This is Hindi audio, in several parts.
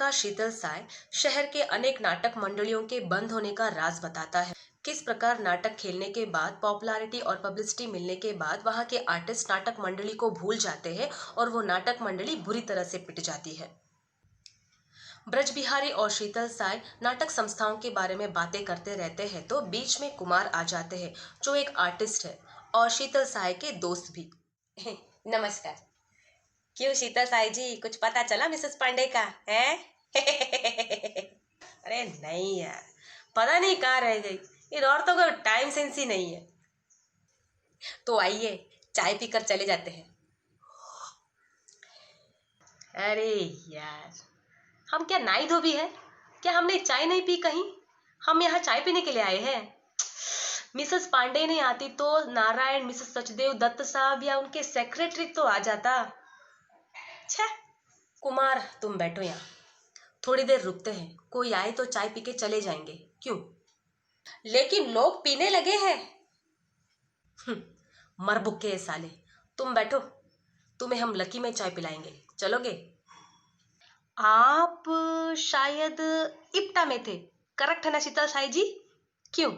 प्रकार शीतल साय शहर के अनेक नाटक मंडलियों के बंद होने का राज बताता है। किस प्रकार नाटक खेलने के बाद पॉपुलैरिटी और पब्लिसिटी मिलने के बाद वहां के आर्टिस्ट नाटक मंडली को भूल जाते हैं और वो नाटक मंडली बुरी तरह से पिट जाती है। ब्रज बिहारी और शीतल साय नाटक संस्थाओं के बारे में बातें करते रहते हैं तो बीच में कुमार आ जाते हैं जो एक आर्टिस्ट है और शीतल साय के दोस्त भी। नमस्कार। क्यों शीतल साई जी, कुछ पता चला मिसेस पांडे का है? अरे नहीं यार, पता नहीं कहाँ रह गई। इन औरतों का टाइम सेंस ही नहीं है। तो आइए चाय पीकर चले जाते हैं। अरे यार, हम क्या नाई धोबी है? क्या हमने चाय नहीं पी कहीं? हम यहाँ चाय पीने के लिए आए हैं। मिसेस पांडे नहीं आती तो नारायण मिसेस सचदेव दत्त साहब या उनके सेक्रेटरी तो आ जाता। छे, कुमार तुम बैठो यहाँ, थोड़ी देर रुकते हैं, कोई आए तो चाय पी के चले जाएंगे। क्यों? लेकिन लोग पीने लगे हैं। मरबुक्के साले, तुम बैठो, तुम्हें हम लकी में चाय पिलाएंगे, चलोगे? आप शायद इप्टा में थे, करेक्ट है ना शीतल साई जी? क्यों?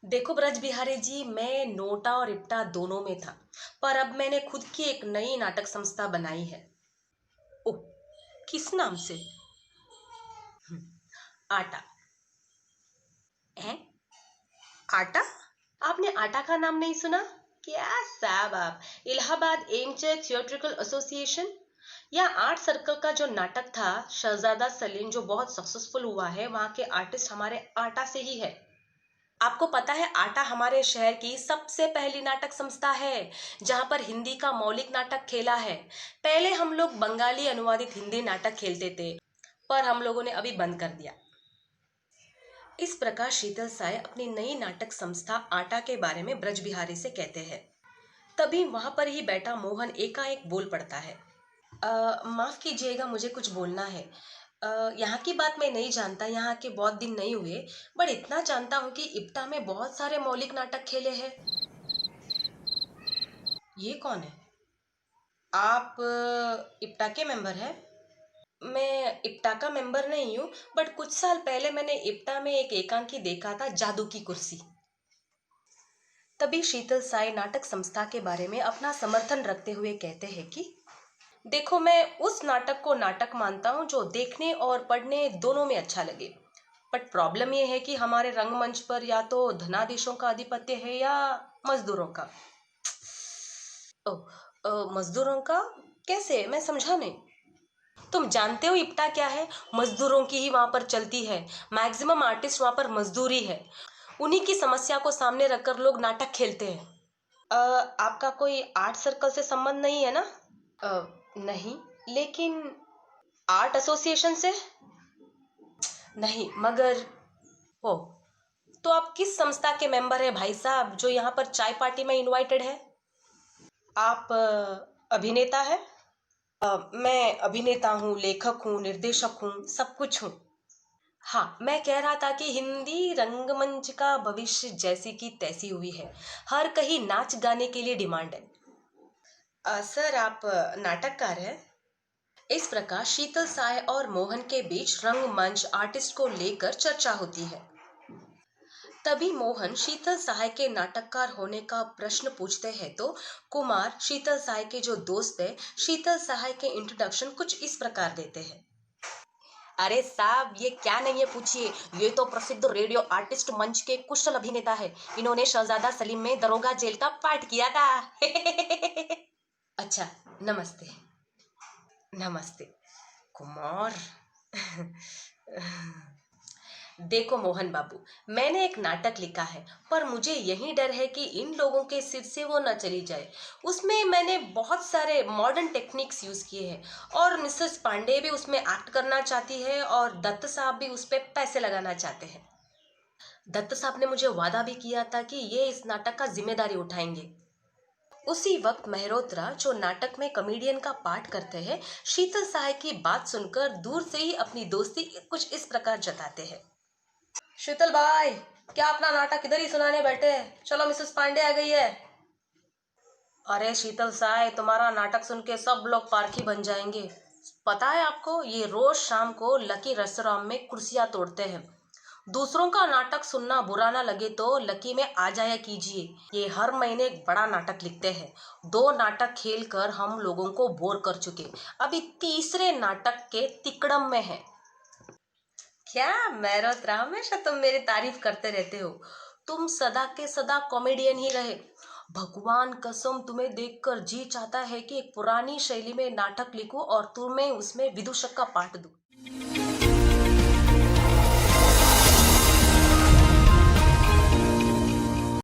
देखो ब्रज बिहारी जी, मैं नोटा और इप्टा दोनों में था, पर अब मैंने खुद की एक नई नाटक संस्था बनाई है। ओह, किस नाम से? आटा। है? आटा? आपने आटा का नाम नहीं सुना? क्या साहब आप, इलाहाबाद एमचे थिएट्रिकल एसोसिएशन या आर्ट सर्कल का जो नाटक था शहजादा सलीम जो बहुत सक्सेसफुल हुआ है, वहाँ के आर्टिस्ट हमारे आटा से ही है। आपको पता है आटा हमारे शहर की सबसे पहली नाटक संस्था है जहाँ पर हिंदी का मौलिक नाटक खेला है। पहले हम लोग बंगाली अनुवादित हिंदी नाटक खेलते थे, पर हम लोगों ने अभी बंद कर दिया। इस प्रकार शीतल साय अपनी नई नाटक संस्था आटा के बारे में ब्रज बिहारी से कहते हैं। तभी वहां पर ही बैठा मोहन एकाएक बोल पड़ता है। माफ कीजिएगा, मुझे कुछ बोलना है। यहाँ की बात मैं नहीं जानता, यहाँ के बहुत दिन नहीं हुए, बट इतना जानता हूँ कि इप्टा में बहुत सारे मौलिक नाटक खेले हैं। ये कौन है? आप इप्टा के मेंबर हैं? मैं इप्टा का मेंबर नहीं हूँ, बट कुछ साल पहले मैंने इप्टा में एक एकांकी देखा था, जादू की कुर्सी। तभी शीतल साय नाटक संस्था के बारे में अपना समर्थन रखते हुए कहते हैं कि देखो, मैं उस नाटक को नाटक मानता हूँ जो देखने और पढ़ने दोनों में अच्छा लगे, बट प्रॉब्लम यह है कि हमारे रंगमंच पर या तो धनाधीशों का आधिपत्य है या मजदूरों का। मजदूरों का कैसे? मैं समझा नहीं। तुम जानते हो इप्टा क्या है? मजदूरों की ही वहां पर चलती है, मैक्सिमम आर्टिस्ट वहां पर मजदूरी है, उन्हीं की समस्या को सामने रखकर लोग नाटक खेलते हैं। आपका कोई आर्ट सर्कल से संबंध नहीं है ना? नहीं, लेकिन आर्ट एसोसिएशन से? नहीं, मगर ओ, तो आप किस संस्था के मेंबर है भाई साहब जो यहाँ पर चाय पार्टी में इनवाइटेड है? आप अभिनेता है? मैं अभिनेता हूँ, लेखक हूँ, निर्देशक हूँ, सब कुछ हूँ। हाँ, मैं कह रहा था कि हिंदी रंगमंच का भविष्य जैसी की तैसी हुई है, हर कहीं नाच गाने के लिए डिमांड है। सर, आप नाटककार हैं? इस प्रकार शीतल साय और मोहन के बीच रंगमंच आर्टिस्ट को लेकर चर्चा होती है। तभी मोहन शीतल साय के नाटककार होने का प्रश्न पूछते हैं तो कुमार शीतल साय के जो दोस्त है शीतल साय के इंट्रोडक्शन कुछ इस प्रकार देते हैं। अरे साहब, ये क्या नहीं है पूछिए, ये तो प्रसिद्ध रेडियो आर्टिस्ट मंच के कुशल अभिनेता है। इन्होंने शहजादा सलीम में दरोगा जेल का पाठ किया था। अच्छा, नमस्ते। नमस्ते कुमार। देखो मोहन बाबू, मैंने एक नाटक लिखा है, पर मुझे यही डर है कि इन लोगों के सिर से वो न चली जाए। उसमें मैंने बहुत सारे मॉडर्न टेक्निक्स यूज किए हैं और मिसेस पांडे भी उसमें एक्ट करना चाहती है और दत्त साहब भी उस पर पैसे लगाना चाहते हैं। दत्त साहब ने मुझे वादा भी किया था कि ये इस नाटक का जिम्मेदारी उठाएंगे। उसी वक्त मेहरोत्रा जो नाटक में कॉमेडियन का पाठ करते हैं शीतल साय की बात सुनकर दूर से ही अपनी दोस्ती कुछ इस प्रकार जताते हैं। शीतल भाई, क्या अपना नाटक इधर ही सुनाने बैठे हैं? चलो, मिसेस पांडे आ गई है। अरे शीतल साय, तुम्हारा नाटक सुन के सब लोग पारखी बन जाएंगे। पता है आपको, ये रोज शाम को लकी रेस्टोरेंट में कुर्सियां तोड़ते हैं। दूसरों का नाटक सुनना बुरा ना लगे तो लकी में आ जाया कीजिए। ये हर महीने एक बड़ा नाटक लिखते हैं। 2 नाटक खेल कर हम लोगों को बोर कर चुके, अभी तीसरे नाटक के तिकड़म में है। क्या मेहरोत्रा, हमेशा तुम मेरी तारीफ करते रहते हो। तुम सदा के सदा कॉमेडियन ही रहे। भगवान कसम, तुम्हें देखकर जी चाहता है कि एक पुरानी शैली में नाटक लिखूं और तुम्हें उसमें विदूषक का पाठ दूं।